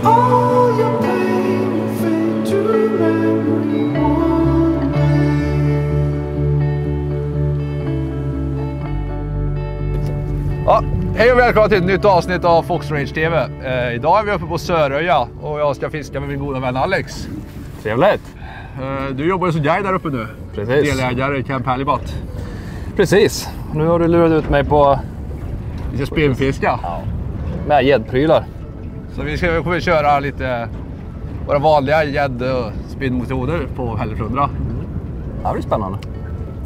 all your pain fade to memory one day. Ja, hej och välkomna till ett nytt avsnitt av Fox Range TV. Idag är vi uppe på Söröja och jag ska fiska med min goda vän Alex. Trevligt. Du jobbar ju som guide där uppe nu. Precis. Delägare i Camp Halibut. Precis. Nu har du lurat ut mig på... Vi ska spinnfiska. Ja. Med gäddprylar. Så vi kommer köra lite våra vanliga gädd- och spinnmetoder på hälleflundra. Det blir spännande.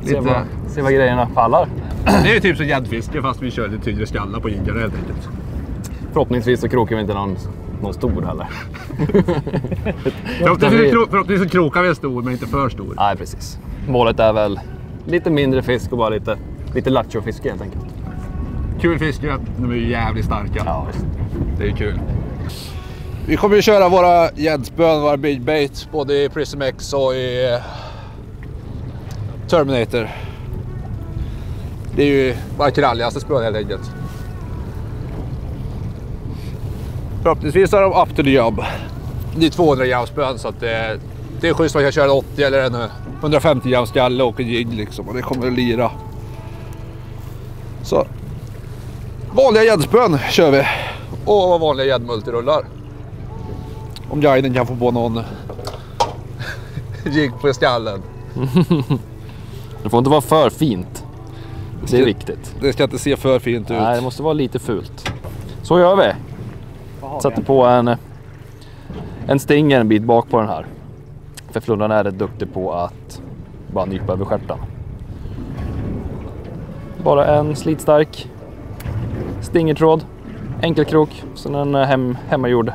Lite... Se vad grejerna pallar. Det är ju typ som gäddfiske fast vi kör lite tyngre skallar på jiggarna helt enkelt. Förhoppningsvis så krokar vi inte någon stor heller. Förhoppningsvis så krokar vi en stor men inte för stor. Nej, precis. Målet är väl lite mindre fisk och bara lite lattjo-fiske helt enkelt. Kul fiske, de är ju jävligt starka. Ja, visst. Det är kul. Vi kommer ju köra våra gäddspön, våra big bait, både i Prism X och i Terminator. Det är ju bara kralligaste spön helt enkelt. Förhoppningsvis är de up to the job. Det är 200 gram spön så att det är schysst att man kan köra 80 eller en 150 gram skalle och en jigg liksom. Och det kommer att lira. Så vanliga gäddspön kör vi. Och vanliga gäddmultirullar. Om guiden kan få på någon jigg på skallen. Det får inte vara för fint. Det är viktigt. Det ska inte se för fint ut. Nej, det måste vara lite fult. Så gör vi. Sätter på en stinger en bit bak på den här. För flundran är rätt duktig på att bara nypa över stjärtan. Bara en slitstark stingertråd. Enkelkrok. Sen en hemmagjord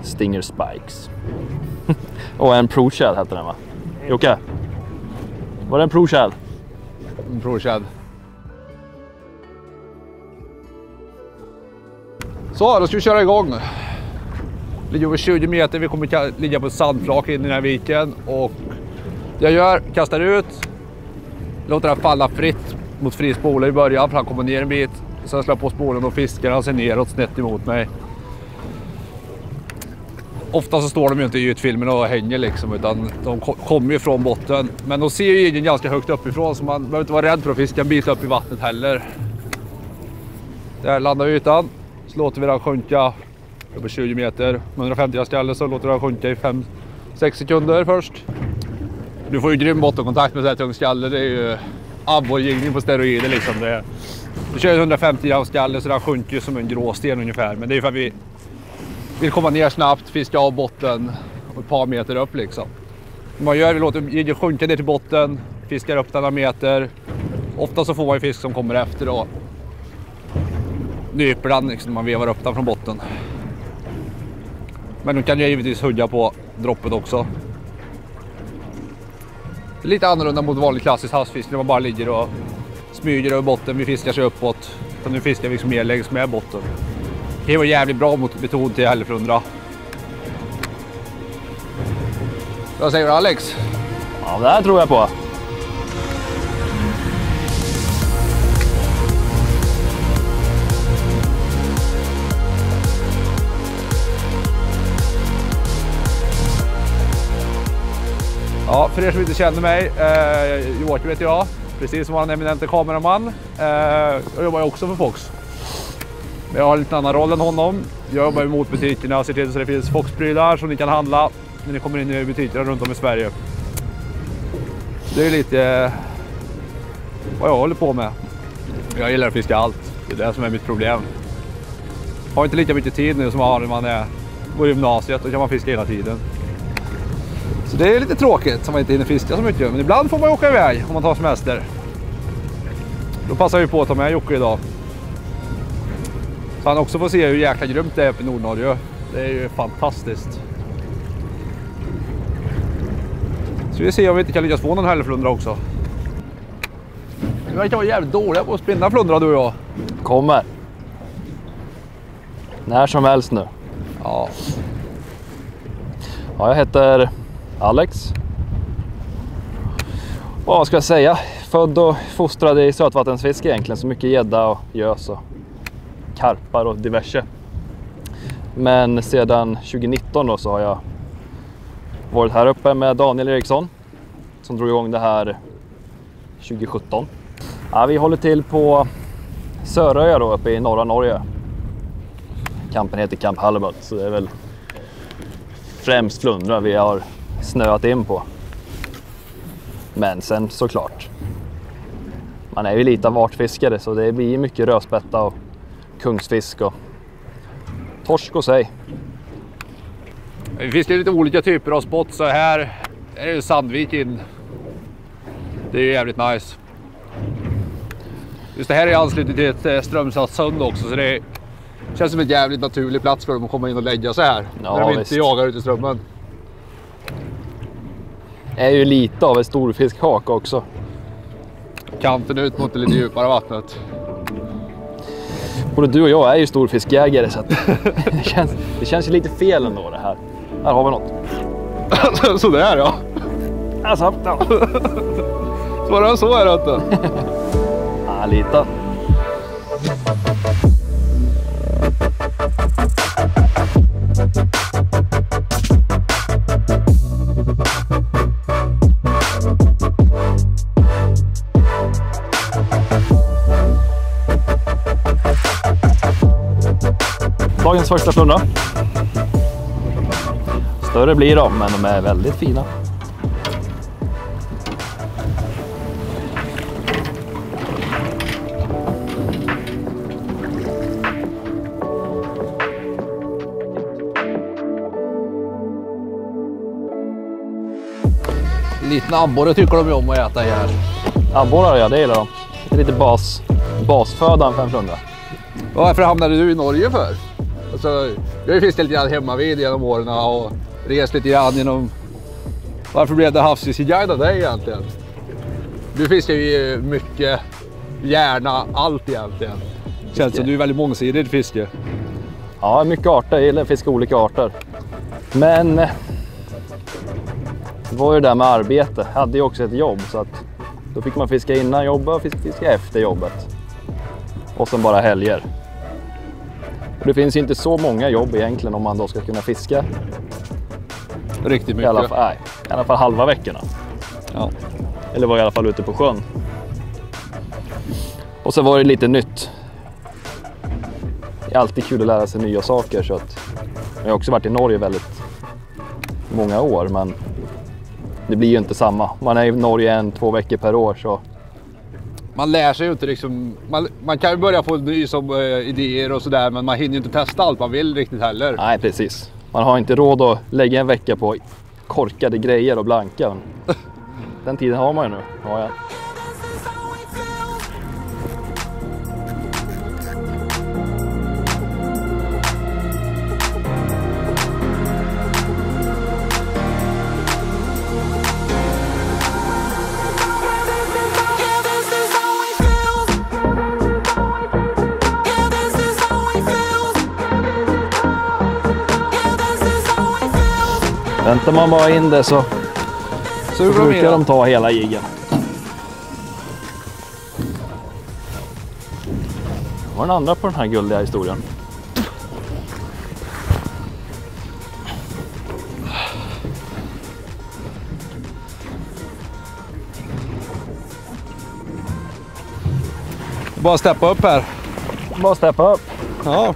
Stinger Spikes. Och en Pro Shad heter den, va? Jocke? Var det en Pro Shad? En Pro Shad. Så, då ska vi köra igång. Det ligger över 20 meter, vi kommer ligga på ett sandflak in i den här viken. Och det jag gör, kastar ut, låter den falla fritt mot fri spola i början för han kommer ner en bit. Sen slår jag på spolen och fiskar han sig neråt snett emot mig. Ofta så står de ju inte i ljudfilmen och hänger liksom, utan de kommer ju från botten. Men de ser ju jiggen ganska högt uppifrån så man behöver inte vara rädd för att fiska en bit upp i vattnet heller. Där landar vi ytan. Så låter vi den sjunka över 20 meter. Med 150 skalle så låter vi den sjunka i 5-6 sekunder först. Du får ju grym bottenkontakt med så här tung skalle. Det är ju abborrjigning på steroider liksom. Du kör 150 gram skalle så den sjunker som en gråsten ungefär. Men det är för att vi vill komma ner snabbt, fiska av botten och ett par meter upp liksom. Vad man gör, vi låter jiggen sjunka ner till botten, fiskar upp några meter. Ofta så får man ju fisk som kommer efter och nyper den liksom, när man vevar upp den från botten. Men du kan ju givetvis hugga på droppet också. Det är lite annorlunda mot vanlig klassisk havsfisk när man bara ligger och smyger över botten. Vi fiskar sig uppåt. Så nu fiskar vi liksom mer längs med botten. Det var jävligt bra metod till hälleflundra. Vad säger du, Alex? Ja, det här tror jag på. Ja, för er som inte känner mig, Joakim heter jag. Precis som han eminente kameraman. Jag jobbar också för Fox. Jag har en lite annan roll än honom. Jag jobbar mot butikerna och ser till så det finns Fox-prylar som ni kan handla när ni kommer in i butikerna runt om i Sverige. Det är lite vad jag håller på med. Jag gillar att fiska allt. Det är det som är mitt problem. Jag har inte lika mycket tid nu som jag har när man går i gymnasiet. Då kan man fiska hela tiden. Så det är lite tråkigt som man inte hinner fiska så mycket. Men ibland får man åka iväg om man tar semester. Då passar vi på att ta med Jocke idag. Så han också får se hur jäkla grymt det är uppe i Nordnorge. Det är ju fantastiskt. Så vi ser om vi inte kan lyckas få någon hälleflundra också. Vi verkar vara jävligt dåliga på att spinna flundra du och jag. Kommer. När som helst nu. Ja. Ja, jag heter Alex. Vad ska jag säga? Född och fostrad i sötvattensfiske egentligen. Så mycket gädda och gös och karpar och diverse. Men sedan 2019 då så har jag varit här uppe med Daniel Eriksson som drog igång det här 2017. Ja, vi håller till på Söröja då uppe i norra Norge. Campen heter Camp Halibut, så det är väl främst flundra vi har snöat in på. Men sen såklart, man är ju lite av artfiskare så det blir mycket rödspätta och kungsfisk och torsk och sej. Det finns ju lite olika typer av spots, så här är det Sandviken. Det är ju jävligt nice. Just det här är anslutning till ett strömsatssund också, så det känns som en jävligt naturlig plats för dem att komma in och lägga sig här. Ja, när de visst. inte jagar ute i strömmen. Är ju lite av en storfiskhak också. Kanten ut mot det lite djupare vattnet. Både du och jag är ju storfiskjägare så att det känns ju lite fel ändå det här. Här har vi något. Sådär ja. Alltså, ja. Svårare än så är det inte. Ja, lite. Dagens första flundra. Större blir de, men de är väldigt fina. Liten abborre tycker de ju om att äta här. Abborrar, ja, det gillar de. Det är lite basfödan för en flundra. Varför hamnade du i Norge för? Alltså, jag har ju fiskat lite grann hemma vid genom åren och rest lite grann genom... Varför blev det havsfiskeguide av dig egentligen? Du fiskar ju mycket, gärna allt egentligen. Känns som du är väldigt mångsidig i fiske. Ja, mycket arter. Jag gillar att fiska olika arter. Men det var ju det där med arbete. Jag hade ju också ett jobb så att då fick man fiska innan jobbet och fiska efter jobbet. Och sen bara helger. Och det finns ju inte så många jobb egentligen om man då ska kunna fiska. Riktigt mycket. I alla fall halva veckorna. Ja. Eller var i alla fall ute på sjön. Och så var det lite nytt. Det är alltid kul att lära sig nya saker så att jag har också varit i Norge väldigt många år, men det blir ju inte samma. Man är i Norge 1-2 veckor per år så Man lär sig ju inte liksom, man kan ju börja få ny som idéer och sådär, men man hinner ju inte testa allt man vill riktigt heller. nej, precis. Man har inte råd att lägga en vecka på korkade grejer och blanka. Den tiden har man ju nu. Ja, ja. Väntar man bara in det så brukar de ta hela jiggen. Det var den andra på den här guldiga historien. Bara steppa upp här. Bara steppa upp. Ja.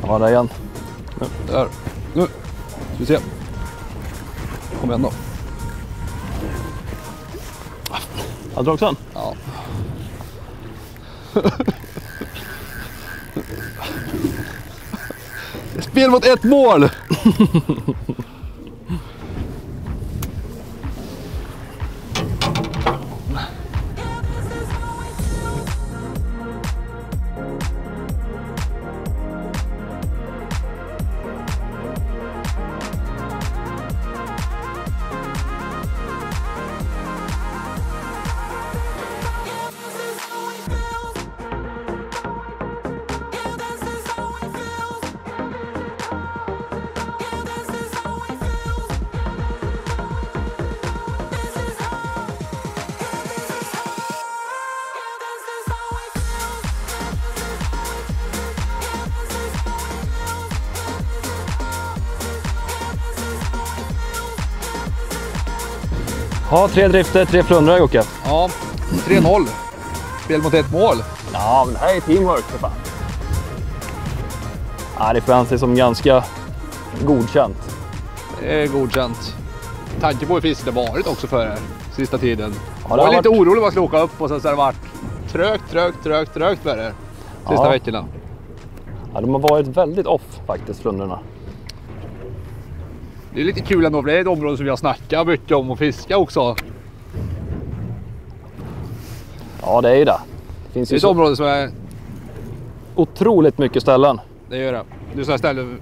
Ja, där igen. Där. Nu ska vi se. Kom igen då. Har du också en? Ja. Spel mot ett mål. Ja, 3 drifter, 3 flundrar Jocke. Ja, 3-0. Spel mot 1 mål. Ja, men det här är teamwork för fan. Ja, det får anses som ganska godkänt. Det är godkänt. Tanke på hur fisket det varit också för er sista tiden. Ja, Jag det var har lite varit... orolig vad jag skulle åka upp och sen så har det varit trögt för er sista Ja. veckorna. Ja, de har varit väldigt off faktiskt, flundrorna. Det är lite kul ändå, för det är ett område som vi har snackat mycket om och fiska också. Ja, det är ju det. Det finns Det är ju ett så område som är... otroligt mycket ställen. Det gör det. Det är sådana ställen...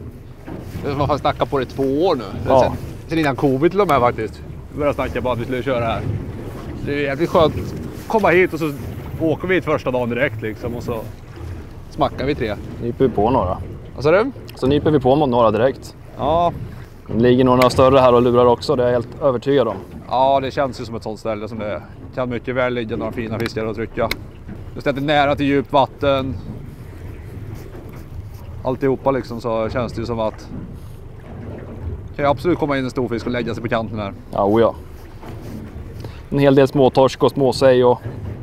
Man har snackat på det i 2 år nu. Ja. Sen innan covid till och med faktiskt. Vi började snacka bara att vi skulle köra här. Det är jävligt skönt att komma hit och så åker vi hit första dagen direkt liksom. Och så smackar vi 3. Nyper vi på några. Vad sa du? Så nyper vi på mot några direkt. Ja. Det ligger några större här och lurar också, det är jag helt övertygad om. Ja, det känns ju som ett sånt ställe som det kan mycket väl ligga några fina fiskar och trycka. Just att det är nära till djupt vatten. Alltihopa liksom, så känns det ju som att kan ju absolut komma in en stor fisk och lägga sig på kanten här. Ja, oja. En hel del småtorsk och småsej och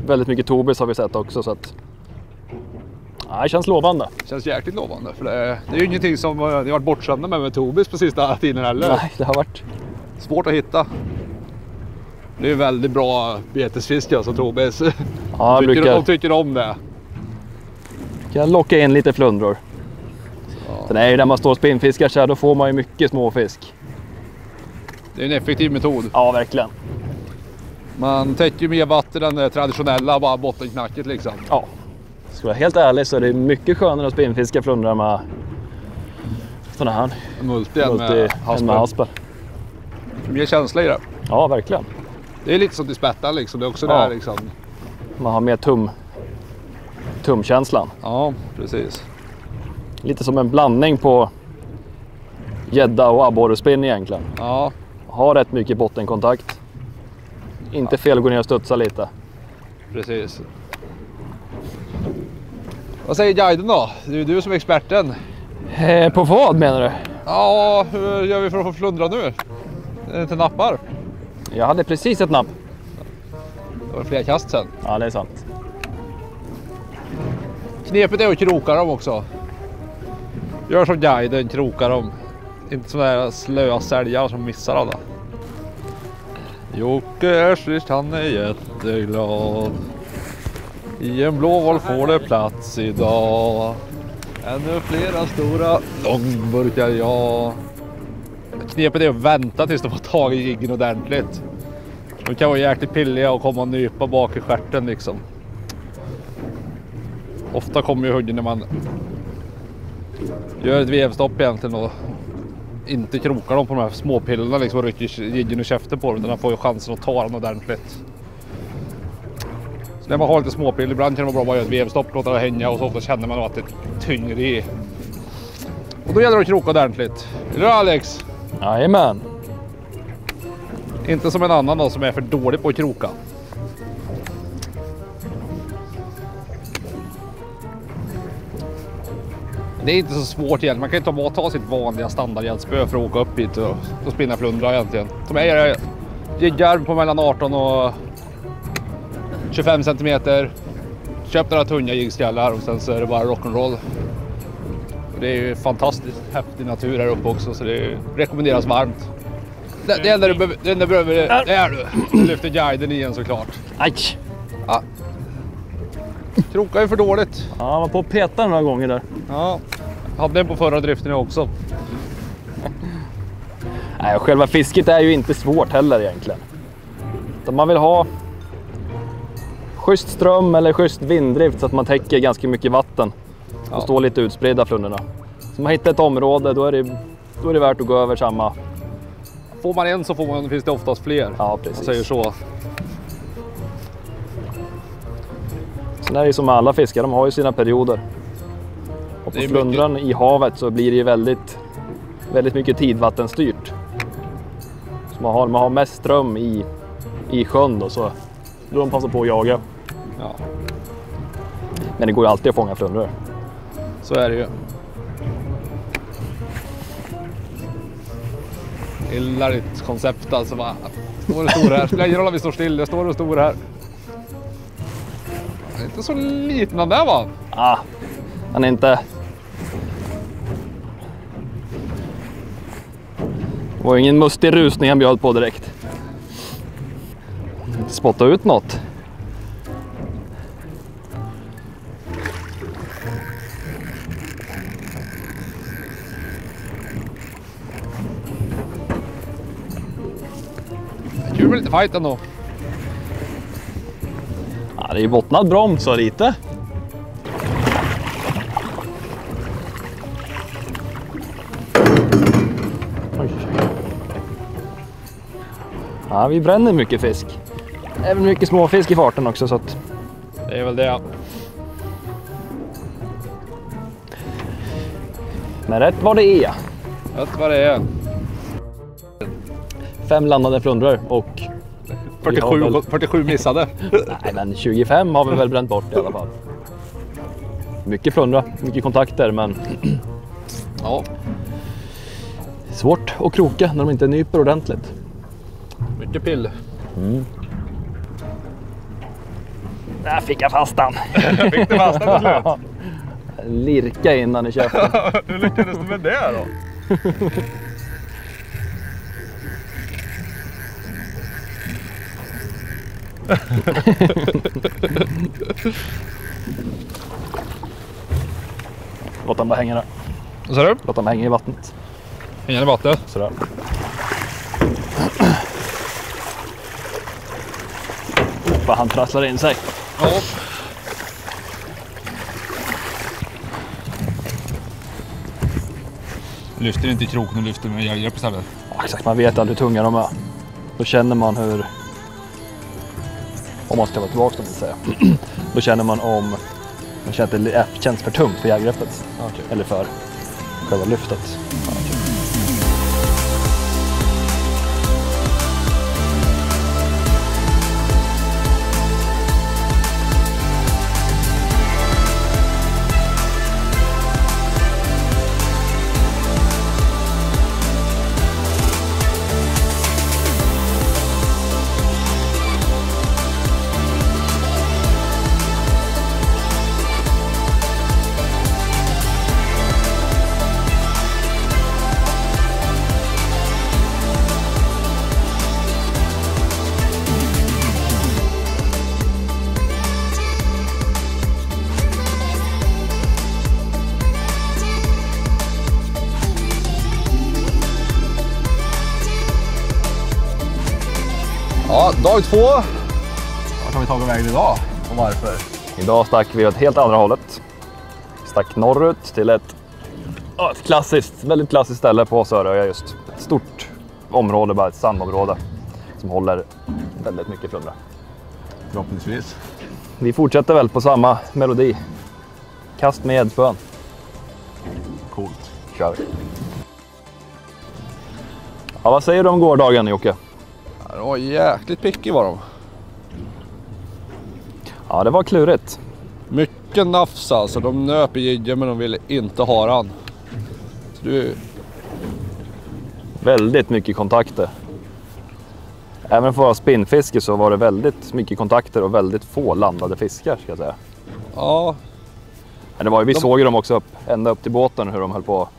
väldigt mycket tobis har vi sett också, så att... Ja, det känns lovande. Det känns jäkligt lovande, för det är ju ingenting som ni har varit bortskämda med tobis på sista tiden heller. Nej, det har varit... Svårt att hitta. Det är ju väldigt bra betesfisk alltså, tobis. Ja, De tycker om det. Kan locka in lite flundror. Ja. Sen är det där man står och spinnfiskar så här, då får man ju mycket småfisk. Det är en effektiv metod. Ja, verkligen. Man täcker ju mer vatten än det traditionella, bara bottenknacket liksom. Ja. Ska jag vara helt ärlig så är det mycket skönare att spinnfiska flundrar med sådana här Multi än än med hasper. Mer känsla i det. Ja, verkligen. Det är lite som till spettan liksom. Det är också Ja. där liksom. Man har mer tumkänslan. Ja, precis. Lite som en blandning på gädda och abborrespinn egentligen. Ja, Har rätt mycket bottenkontakt. Inte fel att gå ner och studsa lite. precis. Vad säger guiden då? Det är ju du som är experten. På vad menar du? Ja, hur gör vi för att få flundra nu? Är det inte nappar? Jag hade precis ett napp. Det var fler kast sen. Ja, det är sant. Knepet är att kroka dem också. Gör som guiden, kroka dem. Inte sådana där slöa säljare som missar alla. Jocke Erstlich, han är jätteglad. I en blåval får det plats idag. Ännu flera stora långburkar, ja. Knepet är att vänta tills de har tagit jiggen ordentligt. De kan vara jäkligt pilliga och komma och nypa bak i stjärten liksom. Ofta kommer ju huggen när man gör ett vevstopp egentligen och inte krokar dem på de här småpillarna liksom och rycker jiggen och käften på dem, utan man får ju chansen att ta den ordentligt. Så när man har lite småpill, ibland kan det vara bra att göra ett vevstopp, låta det hänga, och så ofta känner man att det tynger i. Och då gäller det att kroka ordentligt. Eller Alex? Jajamän. Inte som en annan då som är för dålig på att kroka. Det är inte så svårt egentligen. Man kan inte bara ta sitt vanliga standardhjälpsspö för att åka upp hit och spinna flundra egentligen. Som är jiggar på mellan 18 och 25 centimeter. Köp några tunga jiggskallar och sen så är det bara rock'n'roll. Det är ju fantastiskt häftig natur här uppe också, så det rekommenderas varmt. Det enda du behöver det är du lyfter guiden igen såklart. Aj! Ja. Krokar ju för dåligt. Ja, man var på att peta några gånger där. Ja. Hade den på förra driften också. Nej, själva fisket är ju inte svårt heller egentligen. Utan man vill ha schysst ström eller schysst vinddrift så att man täcker ganska mycket vatten och Ja. står lite utspridda flundrorna. Så man hittar ett område, då är det värt att gå över samma. Får man en så finns det oftast fler. Ja, Man precis. säger så. Sen är det ju som med alla fiskar, de har ju sina perioder. Och på Det är flundran i havet så blir det ju väldigt mycket tidvattenstyrt. Så man har mest ström i sjön då, så då de passar på att jaga. Ja, Men det går ju alltid att fånga flundror. så är det ju. Gillar ditt koncept alltså. Va? Står och stor här. Spelar ingen roll om vi står still. Det står och stor här. Det är inte så liten den där va? Ah, han är inte... Det var ingen mustig rusning han bjöd på direkt. Spotta ut något. Kul med lite fight ändå. Ja, det är ju bottnad broms så lite. Oj. Ja, vi bränner mycket fisk. Även mycket småfisk i farten också så att... Det är väl det. Men rätt vad det är. Vet vad det är. 5 landade flundror och... 47 missade. Nej, men 25 har vi väl bränt bort i alla fall. Mycket flundra, mycket kontakter, men Ja, svårt att kroka när de inte nyper ordentligt. mycket pill. Där fick jag fast den. Fick du fast den till slut? Lirka innan i käften. Hur lyckades du med det då? Låt den bara hänga där. Vad sa du? Låt den hänga i vattnet. Hänger i vattnet. Sådär. Vad han trasslar in sig. Ja. Lyfter inte i kroken och lyfter med järgrepp istället. Ja, exakt, man vet aldrig hur tunga de är. Då känner man hur... Om man ska vara tillbaka då vill säga. Då känner man om... Man känner att det känns för tungt för järgreppet. Okay. Eller för själva lyftet. Ja, okay. Ja, dag 2. Vart har vi tagit vägen idag och varför? Idag stack vi åt helt andra hållet. Stack norrut till ett klassiskt, väldigt klassiskt ställe på Söröja just. Ett stort område, bara ett sandområde som håller väldigt mycket flundra. Förhoppningsvis. Vi fortsätter väl på samma melodi. Kast med edspön. Coolt. Kör vi. Ja, vad säger du om gårdagen, Jocke? Ja, det var jäkligt picky var de. Ja, det var klurigt. Mycket nafs alltså. De nöp i jiggen men de ville inte ha den. Så du... Väldigt mycket kontakter. Även för spinnfiske så var det väldigt mycket kontakter och väldigt få landade fiskar ska jag säga. Ja. Men det var ju, vi såg ju dem också ända upp till båten hur de höll på att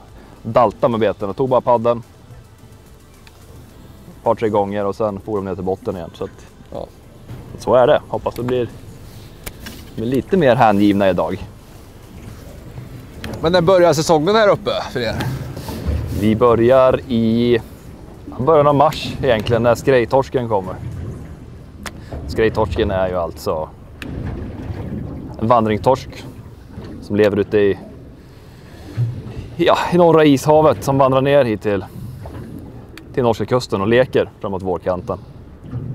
dalta med beten och tog bara padden. Ett par, tre gånger och sen for de ner till botten igen. Så, att, Ja. så är det. Hoppas det blir lite mer hängivna idag. Men när börjar säsongen här uppe för er? Vi börjar i början av mars egentligen när skrejtorsken kommer. Skrejtorsken är ju alltså en vandringstorsk som lever ute i norra ishavet som vandrar ner hit till norska kusten och leker framåt vårkanten.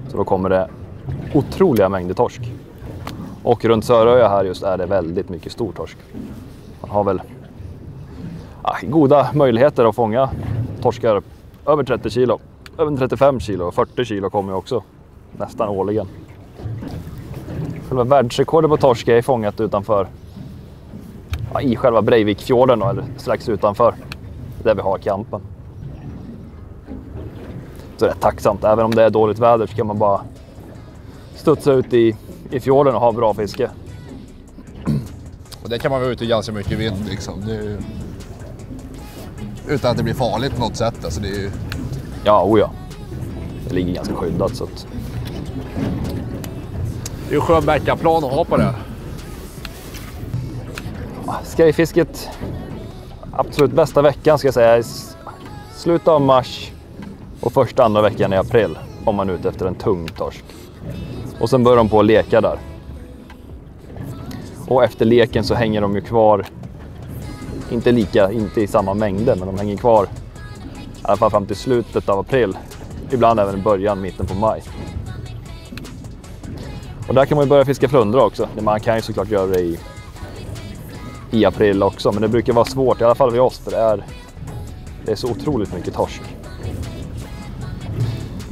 Så då kommer det otroliga mängder torsk. Och runt Söröja här just är det väldigt mycket stor torsk. Man har väl goda möjligheter att fånga torskar över 30 kilo. Över 35 kilo och 40 kilo kommer också nästan årligen. Själva världsrekordet på torsk är fångat utanför i själva Breivikfjorden eller strax utanför där vi har kampen. Så det är tacksamt. Även om det är dåligt väder så kan man bara studsa ut i fjorden och ha bra fiske. Och det kan man vara ute i ganska mycket vind liksom. Det är ju... Utan att det blir farligt på något sätt. Alltså det är ju... Ja. Det ligger ganska skyddat så att... Det är ju skön backuplan att ha på det. Skrejfisket, absolut bästa veckan ska jag säga, är slutet av mars och första andra veckan i april om man är ute efter en tung torsk. Och sen börjar de på att leka där. Och efter leken så hänger de ju kvar, inte i samma mängder, men de hänger kvar i alla fall fram till slutet av april. Ibland även i början, mitten på maj. Och där kan man ju börja fiska flundra också. Man kan ju såklart göra det i april också, men det brukar vara svårt, i alla fall vid oss, för det är så otroligt mycket torsk.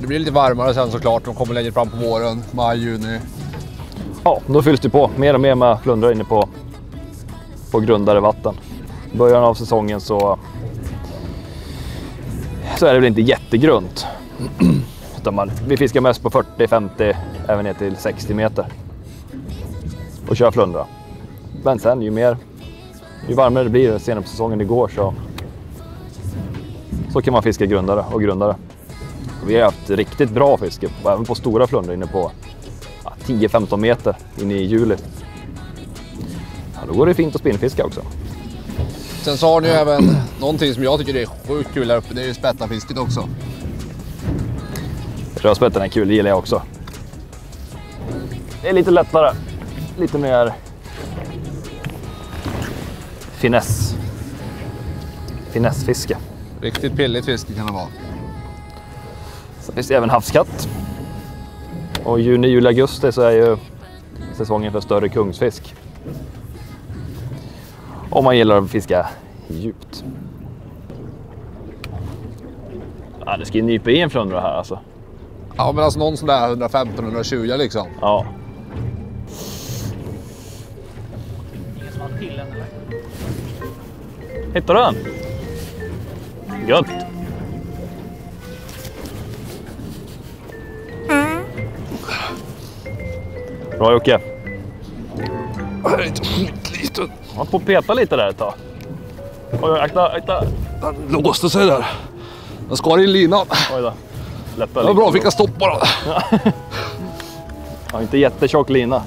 Det blir lite varmare sen såklart, de kommer längre fram på våren, maj, juni. Ja, då fylls det på mer och mer med flundra inne på grundare vatten. I början av säsongen så är det väl inte jättegrunt. Utan vi fiskar mest på 40-50, även ner till 60 meter. Och kör flundra. Men sen ju varmare det blir senare på säsongen det går så kan man fiska grundare och grundare. Vi har haft riktigt bra fiske, även på stora flundra inne på 10-15 meter in i juli. Ja, då går det fint att spinnfiska också. Sen så har ni ju även någonting som jag tycker är sjukt kul här uppe, det är ju spättarfisket också. Rödspätten är kul, det gillar jag också. Det är lite lättare, lite mer finessfiske. Riktigt pilligt fiske kan det vara. Så finns det även havskatt. Och juni, juli, augusti så är ju säsongen för större kungsfisk. Om man gillar att fiska djupt. Ja, det ska ju nypa i en flundra här alltså. Ja, men alltså någon sån där 115-120 liksom. Ja. Hittar du den? Gött. Bra Jocke. Det är inte skitliten. Man får peta lite där ett tag. Oj, akta. Den låste sig där. Den skar in linan. Oj då. Lätta Det var bra, fick jag stopp bara. Ja, inte jättetjock lina.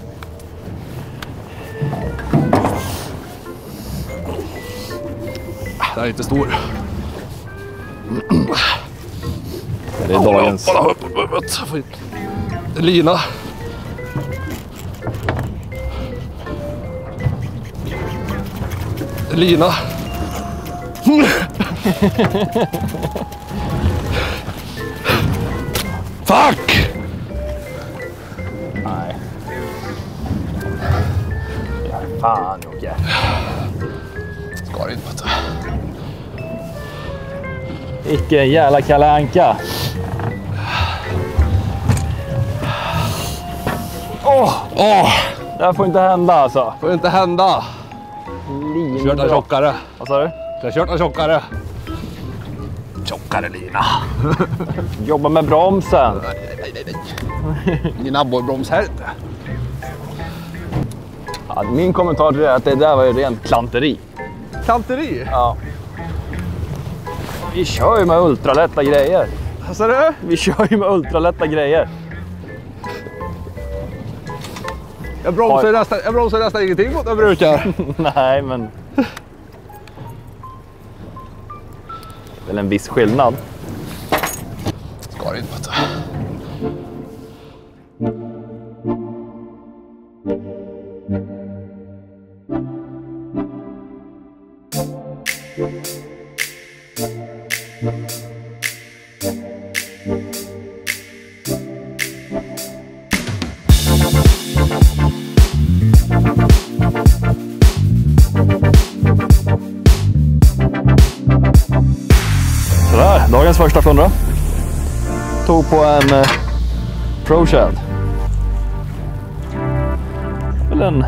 Den är inte stor. Det är dagens. Bara upp på huvudet. Lina. Lina. Fuck! Nej. Ja, fan Jocke. Skar in på det. Vilken jävla Kalle Anka. Det här får inte hända alltså. Får inte hända. Kört en tjockare. Vad sa du? Jag har kört en tjockare. Tjockare lina. Jobba med bromsen. Nej. Ingen abborrbroms här inte. Ja, min kommentar till det är att det där var ju rent klanteri. Klanteri? Ja. Vi kör ju med ultralätta grejer. Vad sa du? Vi kör ju med ultralätta grejer. Jag bromsar nästan ingenting mot jag brukar. Nej, men... Det är väl en viss skillnad. Skar in på det. Sådär, dagens första flundra. Tog på en Pro Shad. Eller en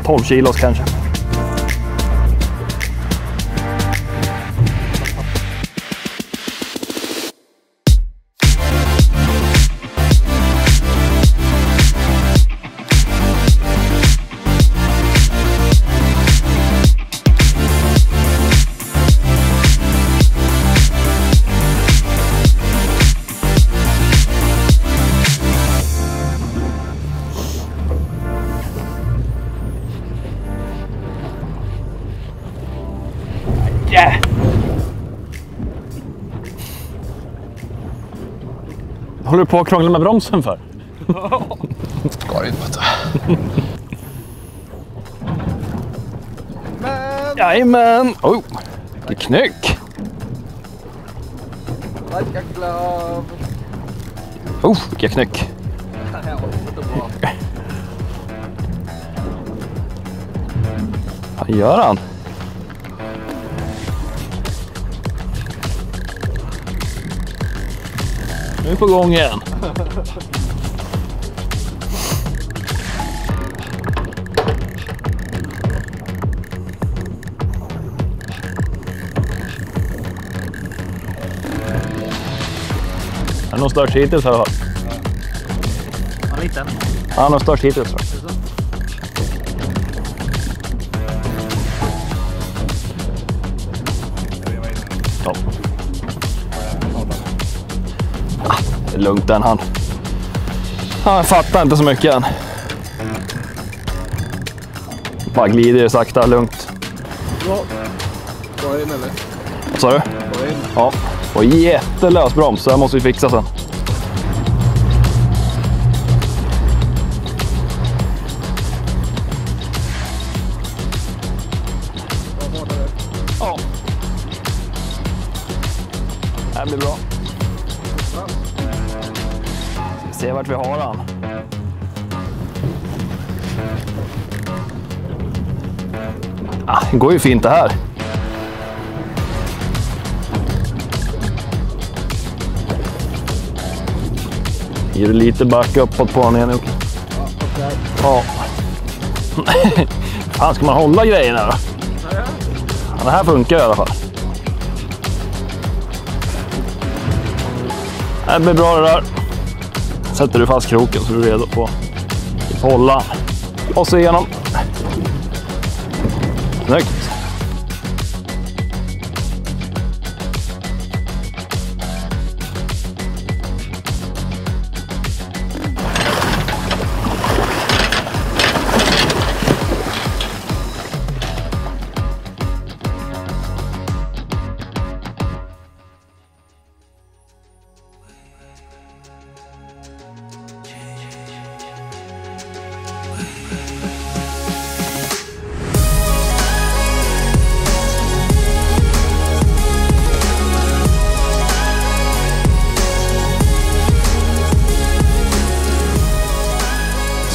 12 kilos kanske. Yeah. Håller du på att krångla med bromsen för? Ska det inte. Jajamän! Oh, vilket knyck! Oh, vilket knyck! Vad gör han? Nu är vi på gång igen. Han är nog störst hittills, har jag hört. Ja, liten. Han är nog störst hittills, tror jag. Ja. Ah, det är lugnt den han. Han fattar inte så mycket än. Bara glider sakta, lugnt. Ja. Var in eller? Vad sa du? Var in. Ja. Och jättelös broms, så här måste vi fixa sen. Ja. Det här blir bra. Se vart vi har han. Ah, det går ju fint det här. Ger du lite back uppåt på honom igen, Jocke? Ja. Fan, ska man hålla grejerna då? Ja, det här funkar i alla fall. Det blir bra det där. Sätter du fast kroken så är du redo på att hålla. Och så igenom. Snyggt.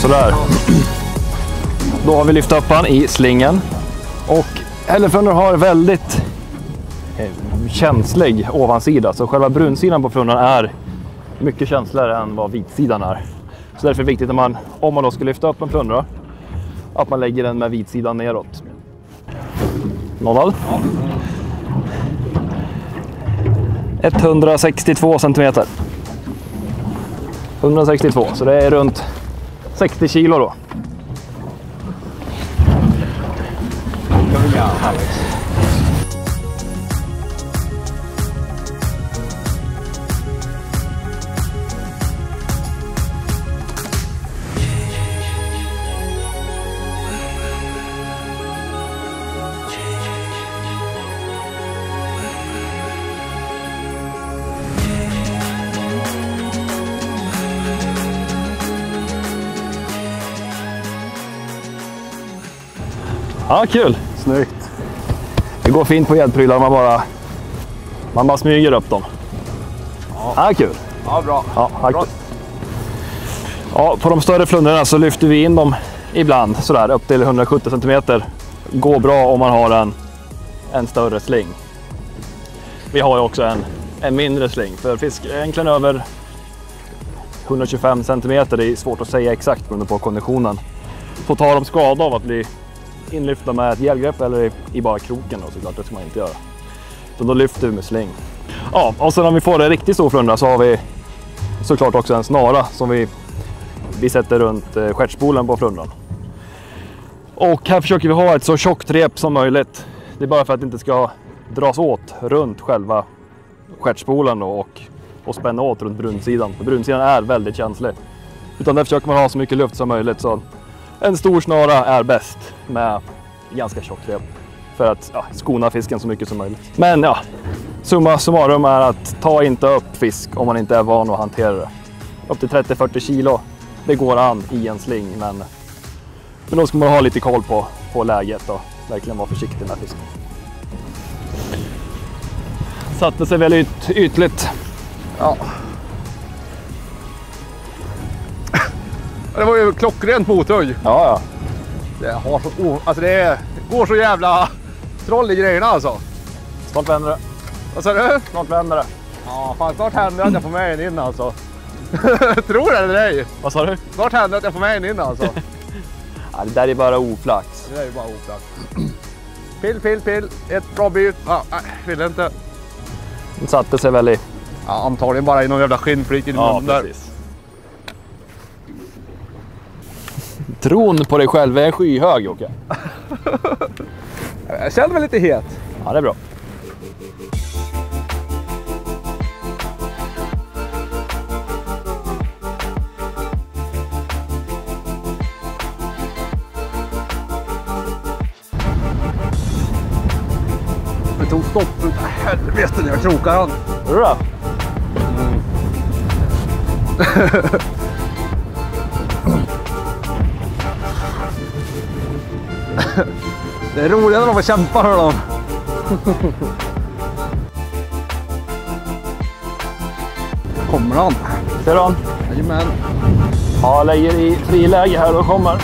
Sådär. Då har vi lyft upp han i slingen. Och hällefrundor har väldigt känslig ovansida. Så själva brunsidan på frundan är mycket känsligare än vad vitsidan är. Så därför är det viktigt att om man då ska lyfta upp en frundra, att man lägger den med vitsidan neråt. Nollad. 162 centimeter. 162, så det är runt 60 kilo då. Ja, kul. Snyggt. Det går fint på gäddprylar, man bara smyger upp dem. Ja, kul. Ja, bra. Ja, bra. Ja, på de större flundrorna så lyfter vi in dem ibland sådär upp till 170 cm. Går bra om man har en större sling. Vi har ju också en mindre sling, för fisk är egentligen över 125 cm. Det är svårt att säga exakt beroende på konditionen. Får ta dem skada av att bli inlyfta med ett gällgrepp eller i bara kroken då, såklart, det ska man inte göra. Så då lyfter vi med sling. Ja, och sen om vi får en riktigt stor frundra så har vi såklart också en snara som vi sätter runt stjärtspolen på frundran. Och här försöker vi ha ett så tjockt rep som möjligt. Det är bara för att det inte ska dras åt runt själva stjärtspolen och spänna åt runt brunsidan. För brunsidan är väldigt känslig. Utan där försöker man ha så mycket luft som möjligt. Så en stor snara är bäst med ganska tjockt rep. för att skona fisken så mycket som möjligt. Men ja, summa summarum är att ta inte upp fisk om man inte är van att hantera det. Upp till 30-40 kilo, det går an i en sling, men då ska man ha lite koll på läget och verkligen vara försiktig med fisken. Satte sig väl ytligt. Ja. Det var ju klockrent mothugg. Ja. Det har så alltså det går så jävla troll i grejerna alltså. Snart vänder det. Vad sa du? Snart vänder det. Ja, fan snart händer att jag får med en in alltså. Tror det eller ej? Vad sa du? Snart händer att jag får med en in alltså. Ja, det där är bara oflax. Det där är ju bara oflax. Pill. Ett bra byt. Ja, vill inte. Den satte sig väl i... Ja, antagligen bara i någon jävla skinnflik i munnen där. Precis. Tron på dig själv är skyhög, Jocke. Jag känner mig lite het. Ja, det är bra. Det tog stopp. Helvete när jag krokar han. Hur är det? Det är roligare när de får kämpa för dem. Kommer han? Ser du han? Jajamän. Ja, lägger i friläge här och kommer.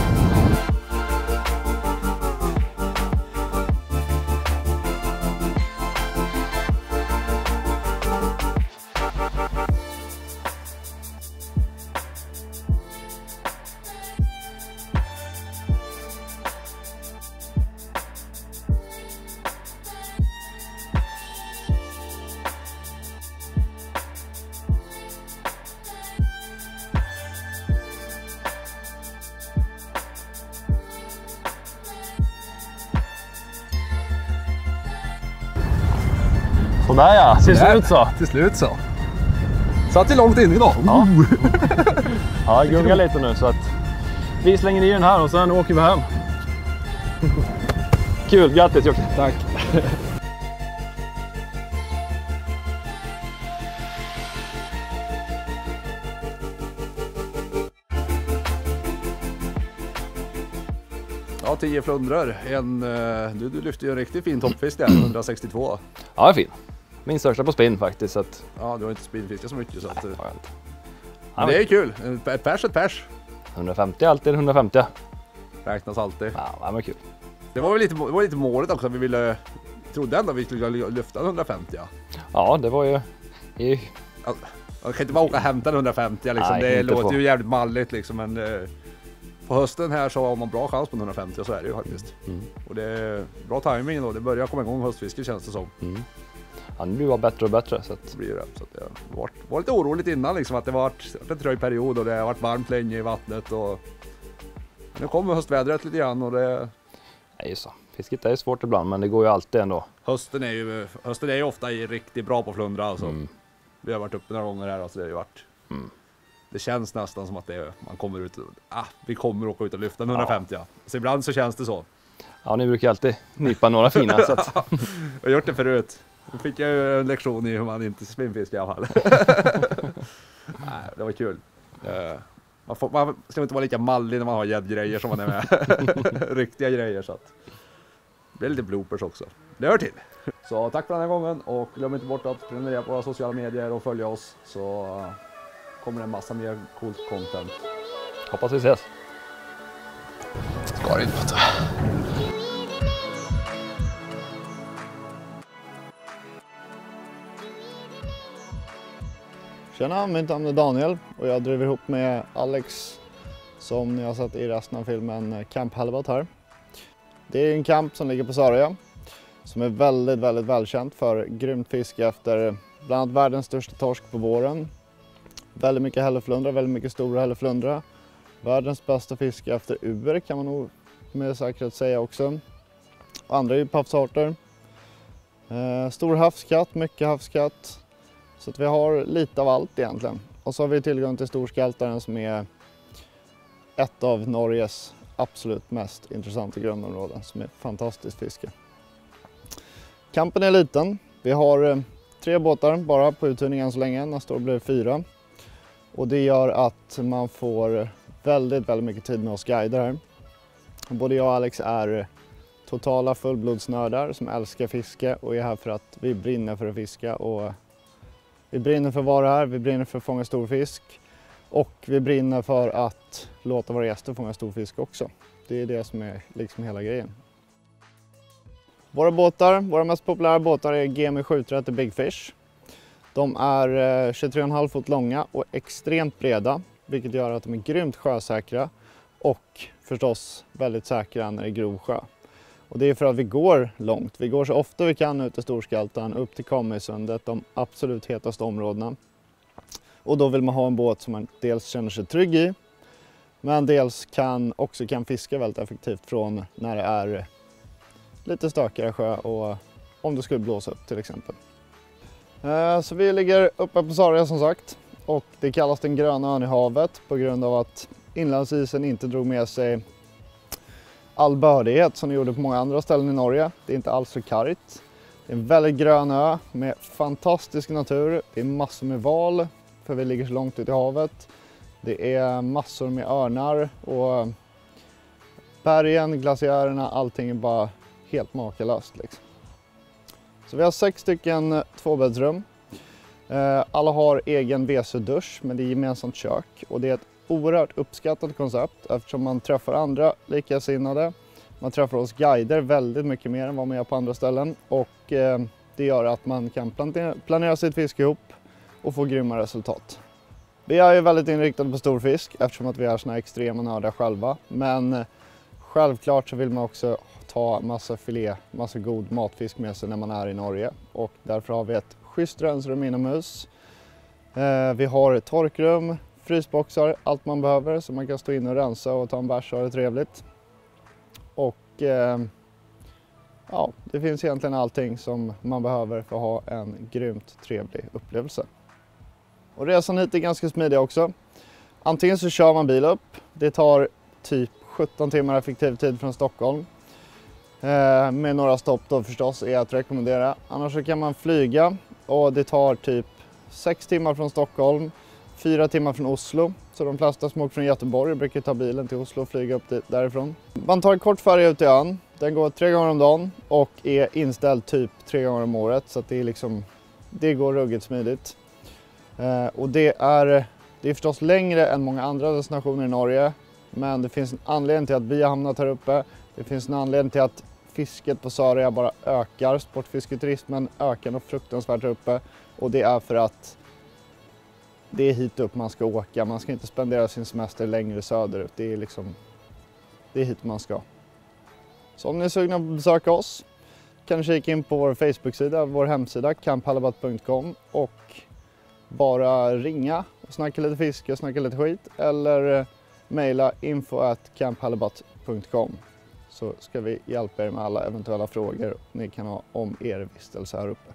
Sådär ja, ser det ut så. Till slut så. Satt ju långt in idag. Ja. Ja, jag gungar lite nu så att vi slänger i den här och sen åker vi hem. Kul, grattis Jocke. Tack. Ja, 10 flundror. Du lyfte ju en riktigt fin toppfisk där, 162. Ja, det är fin. Min största på spinn faktiskt. Så att... Ja, du har inte spinnfiskat så mycket så att... Nej, har jag inte. Men det är kul. Ett pers. 150 alltid 150. Räknas alltid. Ja, det var kul. Det var väl lite målet också. Vi trodde ändå att vi skulle lyfta 150. Ja, det var ju... Man kan inte bara åka och hämta 150 liksom. Nej, det inte låter på. ju jävligt malligt liksom, men på hösten här så har man bra chans på 150 och så är det ju faktiskt. Och det är bra timing då. Det börjar komma igång höstfiske känns det som. Ja, nu blir det bättre och bättre. Så att... Det blir det. Så att det var lite oroligt innan liksom, att det var en trög period och det har varit varmt länge i vattnet. Och... Men nu kommer höstvädret lite grann och det... Nej, så. Fisket är ju svårt ibland, men det går ju alltid ändå. Hösten är ju ofta riktigt bra på flundra alltså. Vi har varit uppe några gånger här, alltså det har ju varit... Det känns nästan som att man kommer ut... vi kommer åka ut och lyfta 150. Ja. Så ibland så känns det så. Ja, ni brukar alltid nypa några fina. Så att... Jag har gjort det förut. Då fick jag ju en lektion i hur man inte spinnfiskar i alla fall. Nej, det var kul. Man ska inte vara lika mallig när man har gäddgrejer som man är med. Riktiga grejer så att... Det blir lite bloopers också. Det hör till. Så tack för den här gången och glöm inte bort att prenumerera på våra sociala medier och följa oss så kommer det en massa mer coolt content. Hoppas vi ses. Ska det inte. Tjena, mitt namn är Daniel och jag driver ihop med Alex som ni har sett i resten av filmen Camp Halibut här. Det är en camp som ligger på Sörja som är väldigt välkänt för grymt fiske efter bland annat världens största torsk på våren. Väldigt mycket hälleflundra, väldigt mycket stora hälleflundra. Världens bästa fiske efter uer kan man nog med säkerhet säga också. Andra djuphavsarter. Stor havskatt, mycket havskatt. Så att vi har lite av allt egentligen. Och så har vi tillgång till storskaltaren som är ett av Norges absolut mest intressanta grundområden som är ett fantastiskt fiske. Campen är liten. Vi har 3 båtar bara på uthyrning än så länge. Nästa år blir det 4. Och det gör att man får väldigt mycket tid med oss guider här. Både jag och Alex är totala fullblodsnördar som älskar fiske och är här för att vi brinner för att fiska. Och vi brinner för att vara här, vi brinner för att fånga stor fisk. Och vi brinner för att låta våra gäster fånga stor fisk också. Det är det som är liksom hela grejen. Våra mest populära båtar är GMI 730 Big Fish. De är 23,5 fot långa och extremt breda, vilket gör att de är grymt sjösäkra och förstås väldigt säkra när det är grov sjö. Och det är för att vi går långt. Vi går så ofta vi kan ut i Storskaltan, upp till Kammarsundet, de absolut hetaste områdena. Och då vill man ha en båt som man dels känner sig trygg i, men dels också kan fiska väldigt effektivt från när det är lite stökigare sjö och om det skulle blåsa upp till exempel. Så vi ligger uppe på Sarja som sagt, och det kallas den gröna ön i havet på grund av att inlandsisen inte drog med sig all bördighet som det gjorde på många andra ställen i Norge. Det är inte alls så kargt. Det är en väldigt grön ö med fantastisk natur. Det är massor med val för vi ligger så långt ut i havet. Det är massor med örnar och bergen, glaciärerna, allting är bara helt makalöst liksom. Så vi har 6 stycken 2-bäddsrum. Alla har egen WC-dusch, men det är gemensamt kök. Och det är ett oerhört uppskattat koncept eftersom man träffar andra likasinnade. Man träffar oss guider väldigt mycket mer än vad man gör på andra ställen. Och det gör att man kan planera sitt fiske ihop och få grymma resultat. Vi är ju väldigt inriktade på storfisk eftersom att vi är såna extrema nördar själva. Men självklart så vill man också ta massa filé, massa god matfisk med sig när man är i Norge. Och därför har vi ett schysst rensrum inomhus. Vi har torkrum, frysboxar, allt man behöver så man kan stå in och rensa och ta en bärs och ha det trevligt. Och ja, det finns egentligen allting som man behöver för att ha en grymt trevlig upplevelse. Och resan hit är ganska smidig också. Antingen så kör man bil upp, det tar typ 17 timmar effektiv tid från Stockholm. Med några stopp då förstås är att rekommendera. Annars så kan man flyga och det tar typ 6 timmar från Stockholm, 4 timmar från Oslo. Så de flesta som åker från Göteborg brukar ta bilen till Oslo och flyga upp därifrån. Man tar en kort färja ut i ön. Den går 3 gånger om dagen och är inställd typ 3 gånger om året. Så att det går ruggigt smidigt. Och det är förstås längre än många andra destinationer i Norge. Men det finns en anledning till att vi har hamnat här uppe. Det finns en anledning till att fisket på Sarja bara ökar. Sportfisketurismen ökar nog fruktansvärt här uppe. Och det är för att det är hit upp man ska åka. Man ska inte spendera sin semester längre söderut. Det är hit man ska. Så om ni är sugna på att besöka oss kan ni kika in på vår Facebook-sida, vår hemsida camphalibut.com och bara ringa och snacka lite fiske och snacka lite skit. Eller mejla info@camphalibut.com så ska vi hjälpa er med alla eventuella frågor ni kan ha om er vistelse här uppe.